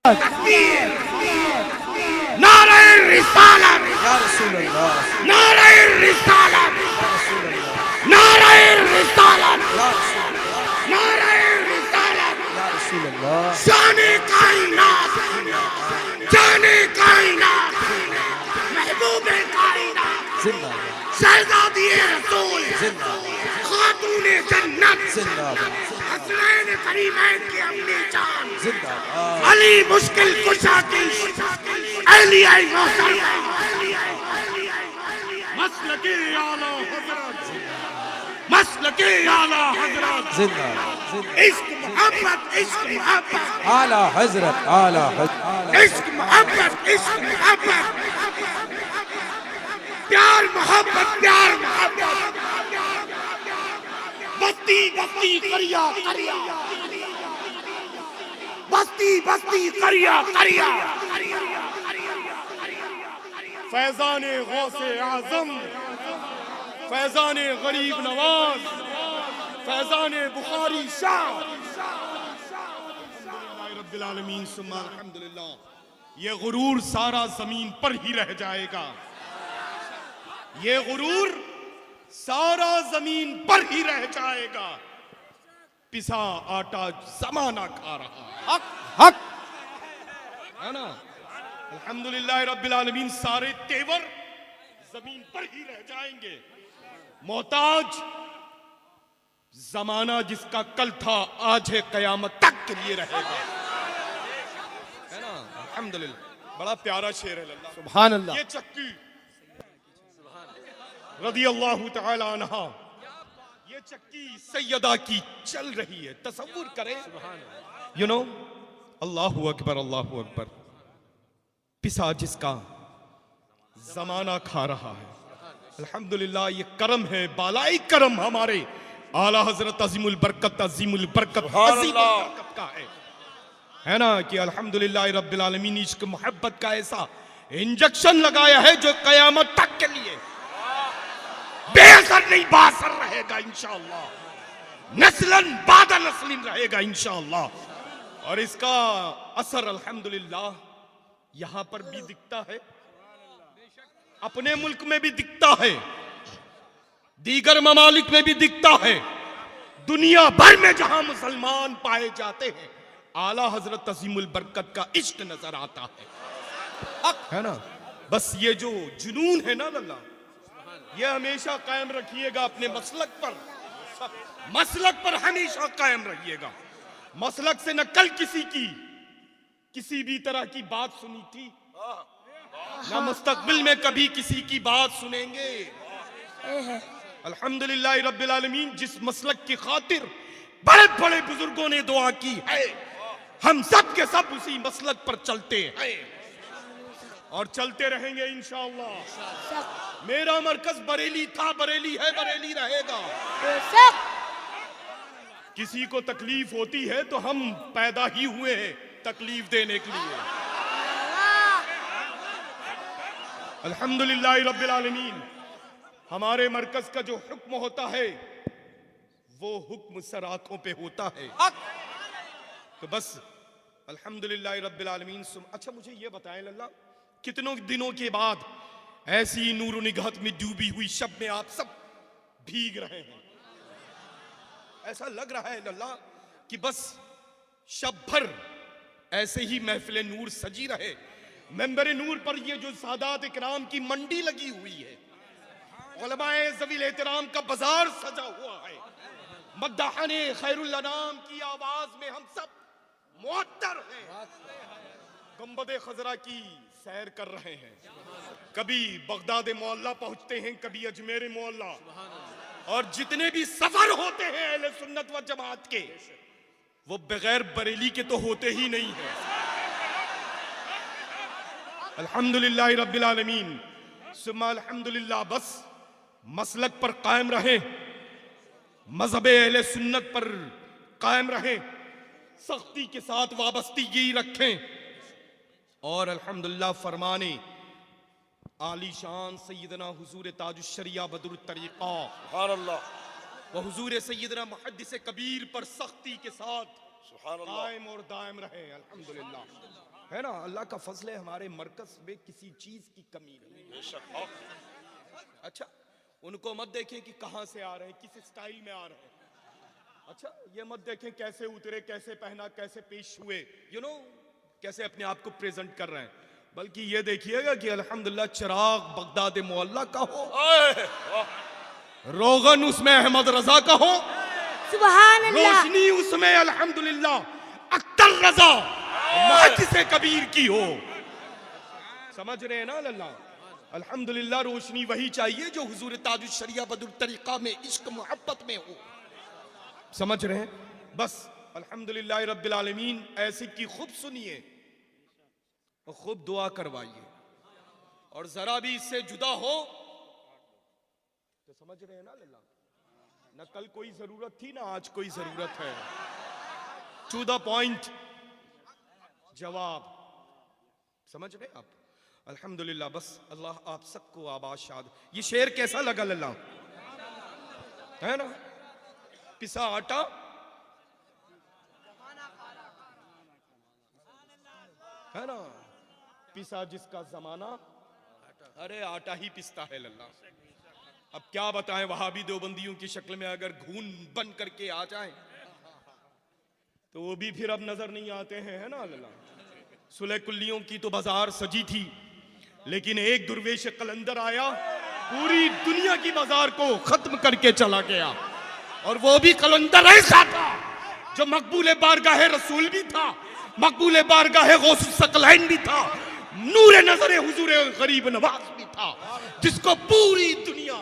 तकबीर, नारे रिसालत, या रसूल अल्लाह, नारे रिसालत, या रसूल अल्लाह, नारे रिसालत, या रसूल अल्लाह, नारे रिसालत, या रसूल अल्लाह, जाने कायनात, जाने कायनात, महबूबे कायनात, जिंदाबाद, शहजादिए रसूल, जिंदाबाद, खातूने जन्नत, जिंदाबाद, हसनैन करीमैन की अपनी जान, जिंदाबाद, अली मुश्किल कुशा की अहलिया मोहतरमा, मसलके आला हजरत, मसलके आला हजरत, जिंदाबाद, इश्क मोहब्बत, इश्क मोहब्बत, आला हजरत, आला हजरत, इश्क मोहब्बत, इश्क मोहब्बत, प्यार मोहब्बत, प्यार मोहब्बत, बस्ती बस्ती करिया करिया, बस्ती बस्ती करिया करिया, फैजाने गौसे आजम, फैजाने गरीब नवाज, फैजाने बुखारी शाह, रब्बिल आलमीन सुम्मा अल्हम्दुलिल्लाह। ये गुरूर सारा जमीन पर ही रह जाएगा, ये गुरूर सारा जमीन पर ही रह जाएगा। पिसा आटा जमाना खा रहा है, हक हक, है ना। अल्हम्दुलिल्लाह रब्बिल आलमीन सारे तेवर जमीन पर ही रह जाएंगे। मोहताज जमाना जिसका कल था आज है, कयामत तक के लिए रहेगा, है ना। अल्हम्दुलिल्लाह, बड़ा प्यारा शेर है लल्ला। सुभान अल्लाह, ये चक्की रदी अल्लाह तआला अन्हा, ये चक्की सैयदा की चल रही है। तसव्वुर करें, यू नो, अल्लाहु अकबर, अल्लाहु अकबर। पिसा जिसका जमाना खा रहा है। अल्हम्दुलिल्लाह, ये करम है, बालाई करम हमारे आला हजरत अजीमुल बरकत, अजीमुल बरकत, अजीमुल बरकत का है ना, कि अल्हम्दुलिल्लाह रब्बिल आलमीन इश्क मोहब्बत का ऐसा इंजेक्शन लगाया है जो कयामत तक के लिए बेअसर नहीं बासर रहेगा इंशाअल्लाह, नस्लन बादा नस्लिन रहेगा इंशाअल्लाह। और इसका असर अल्हम्दुलिल्लाह यहां पर भी दिखता है, अपने मुल्क में भी दिखता है, दीगर ममालिक में भी दिखता है, दुनिया भर में जहां मुसलमान पाए जाते हैं आला हजरत अजीमुल बरकत का इश्क नजर आता है ना। बस ये जो जुनून है ना लल्ला, ये हमेशा कायम रखिएगा अपने मसलक पर, मसलक पर हमेशा कायम रहिएगा। मसलक से न कल किसी भी तरह की बात सुनी थी, ना मुस्तकबिल में कभी किसी की बात सुनेंगे। अल्हम्दुलिल्लाह रब्बिल आलमीन, जिस मसलक की खातिर बड़े बड़े बुजुर्गों ने दुआ की है, हम सब के सब उसी मसलक पर चलते हैं और चलते रहेंगे इंशाअल्लाह। मेरा मरकज बरेली था, बरेली है, बरेली रहेगा। किसी को तकलीफ होती है तो हम पैदा ही हुए हैं तकलीफ देने के लिए। अल्हम्दुलिल्लाह रब्बिल आलमीन, हमारे मरकज का जो हुक्म होता है वो हुक्म सराखों पे होता है। तो बस अल्हम्दुलिल्लाह रब्बिल आलमीन। अच्छा मुझे ये बताएं लल्ला, कितनों दिनों के बाद ऐसी नूर निगाहत में डूबी हुई शब में आप सब भीग रहे हैं। ऐसा लग रहा है लल्ला कि बस शब भर ऐसे ही महफिल नूर सजी रहे। मेंबर नूर पर ये जो सादात इकराम की मंडी लगी हुई है, उलमाए ज़वील एहतराम का बाजार सजा हुआ है, मद्दाहने खैरुल अनाम की आवाज में हम सब मुअत्तर हैं, गुंबद खजरा की सैर कर रहे हैं। कभी बगदाद मोहल्ला पहुंचते हैं, कभी अजमेर मोहल्ला, और जितने भी सफर होते हैं अहले सुन्नत व जमात के, वो बगैर बरेली के तो होते ही नहीं है। अल्हम्दुलिल्लाह रब्बिल आलमीन, सुम्मा अल्हम्दुलिल्लाह। बस मसलक पर कायम रहे, मजहब अहले सुन्नत पर कायम रहे, सख्ती के साथ वाबस्तगी रखें, और अल्हम्दुलिल्लाह फरमाने आली शान सैयदना हुजूर ताजुश शरिया बदरुत तरीक़ा व हुजूर सैयदना मुहद्दिस कबीर पर सख्ती के साथ कायम और दायम रहे। अल्हम्दुलिल्लाह। है ना, अल्लाह का फजल है, हमारे मरकज में किसी चीज की कमी नहीं। अच्छा, उनको मत देखें कि कहां से आ रहे हैं, किस स्टाइल में आ रहे हैं। अच्छा, ये मत देखें कैसे उतरे, कैसे पहना, कैसे पेश हुए, कैसे अपने आप को प्रेजेंट कर रहे हैं, बल्कि ये देखिएगा कि अल्हम्दुलिल्लाह चिराग बगदाद मोहल्ला का हो, रोगन उसमें अहमद रजा का हो, सुभान अल्लाह, रोशनी उसमें अल्हम्दुलिल्लाह अख्तर रजा मुहद्दिस कबीर की हो। समझ रहे हैं ना लल्ला? अल्हम्दुलिल्लाह रोशनी वही चाहिए जो हुजूर ताजुश शरिया बदुल तरीका में इश्क मोहब्बत में हो। समझ रहे हैं? बस अल्हम्दुलिल्लाह रब्बिल आलमीन ऐसे की खूब सुनिए और खूब दुआ करवाइए, और जरा भी इससे जुदा हो तो समझ रहे हैं ना लल्ला, न कल कोई जरूरत थी ना आज कोई जरूरत है। टू द पॉइंट जवाब। समझ रहे आप? अल्हम्दुलिल्लाह, बस अल्लाह आप सबको आबाद शाद। ये शेर कैसा लगा लल्ला? है ना, पिसा आटा है ना, पिसा जिसका जमाना, अरे आटा ही पिसता है लल्ला। अब क्या बताएं, वहाबी देवबंदियों की शक्ल में अगर घून बन करके आ जाएं तो वो भी फिर अब नजर नहीं आते हैं, है ना लल्ला। सुलह कुल्लियों की तो बाजार सजी थी, लेकिन एक दुर्वेश कलंदर आया, पूरी दुनिया की बाजार को खत्म करके चला गया, और वो भी कलंदर ऐसा था जो मकबूल बारगाह रसूल भी था, मकबूल बारगाह गौस सकलैन भी था, नूर नजर हुजूर गरीब नवाज भी था, जिसको पूरी दुनिया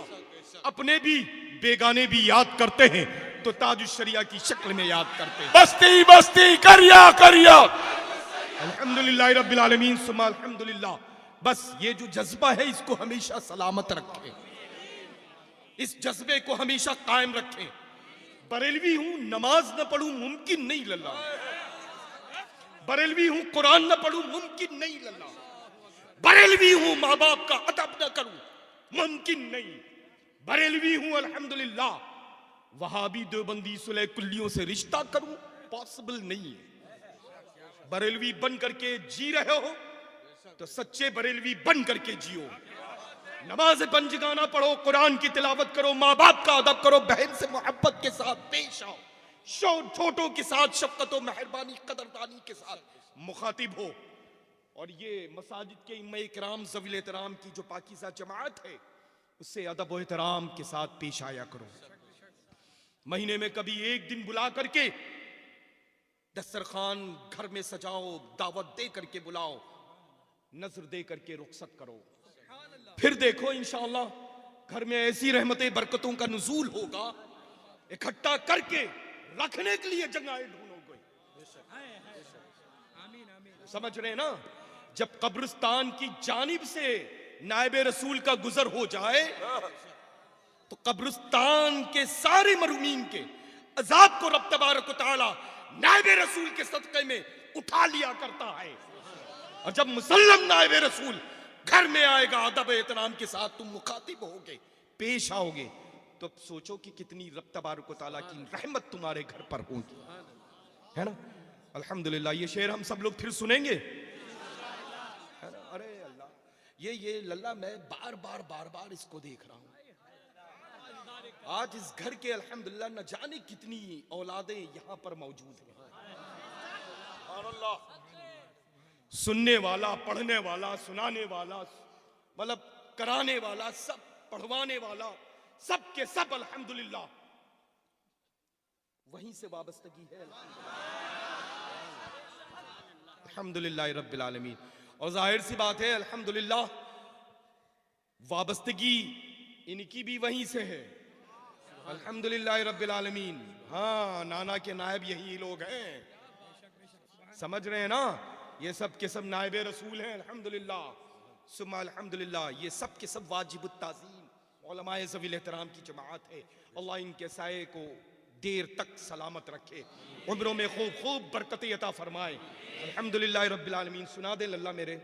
अपने भी बेगाने भी याद करते हैं तो ताजुश शरिया की शक्ल में याद करते हैं। बस्ती बस्ती करिया करिया। अल्हम्दुलिल्लाह रब्बिल आलमीन सुम्मा अल्हम्दुलिल्लाह। बस ये जो जज्बा है इसको हमेशा सलामत रखें, इस जज्बे को हमेशा कायम रखें। बरेलवी हूं, नमाज न पढ़ूं मुमकिन नहीं लल्ला, बरेलवी हूं कुरान न पढ़ूं मुमकिन नहीं लल्ला, बरेलवी हूं माँ बाप का अदब न करूं मुमकिन नहीं, बरेलवी हूं अल्हम्दुलिल्लाह वहाबी देवबंदी सुलह कुल्लियों से रिश्ता करूं पॉसिबल नहीं है। बरेलवी बन करके जी रहे हो तो सच्चे बरेलवी बन करके जियो, नमाज पंजगाना पढ़ो, कुरान की तिलावत करो, माँ बाप का अदब करो, बहन से मोहब्बत के साथ पेश आओ, छोटों के साथ शफकत और मेहरबानी कदरदानी के साथ मुखातिब हो, और ये मसाजिद के इम्मे इकराम ज़वील एहतराम की जो पाकीज़ा जमात है उससे अदब और एहतराम के साथ पेश आया करो। महीने में कभी एक दिन बुला करके दस्तरखान घर में सजाओ, दावत दे करके बुलाओ, नजर दे करके रुखसत करो, फिर देखो इंशाअल्लाह घर में ऐसी रहमतें बरकतों का नुज़ूल होगा, इकट्ठा करके रखने के लिए जगहें ढूंढोगे। समझ रहे हैं ना? जब कब्रिस्तान की जानिब से नायबे रसूल का गुजर हो जाए तो कब्रिस्तान के सारे मरूमीन के अजाब को रब तबारक व तआला नायबे रसूल के सदक़े में उठा लिया करता है, और जब मुसल्लम नायबे रसूल घर में आएगा अदब एहतराम के साथ तुम मुखातिब होगे, पेश आओगे, तो अब सोचो कि कितनी रब तबारक व तआला की रहमत तुम्हारे घर पर होगी, है ना। अल्हम्दुलिल्लाह, ये शेर हम सब लोग फिर सुनेंगे, है ना। अरे अल्लाह, ये लल्ला मैं बार बार इसको देख रहा हूं। आज इस घर के अल्हम्दुलिल्लाह न जाने कितनी औलादें यहां पर मौजूद हैं। सुनने वाला, पढ़ने वाला, सुनाने वाला, मतलब कराने वाला, सब पढ़वाने वाला, सब के सब अल्हम्दुलिल्लाह वहीं से वाबस्तगी है अल्हम्दुलिल्लाह रब्बिल आलमीन। और जाहिर सी बात है अल्हम्दुलिल्लाह वाबस्तगी इनकी भी वहीं से है अल्हम्दुलिल्लाह रब्बिल आलमीन। हाँ, नाना के नायब यही लोग हैं, समझ रहे हैं ना। ये सब के सब नायबे रसूल हैं अल्हम्दुलिल्लाह सुम्मा अल्हम्दुलिल्लाह। ये सब के सब वाजिबुत ताज़ीम उलमाए ज़वील एहतराम की जमात है। अल्लाह इनके साये को देर तक सलामत रखे, उम्रों में खूब खूब बरकतें अता फरमाए अल्हम्दुलिल्लाह रब्बिल आलमीन। सुना दे लल्ला मेरे।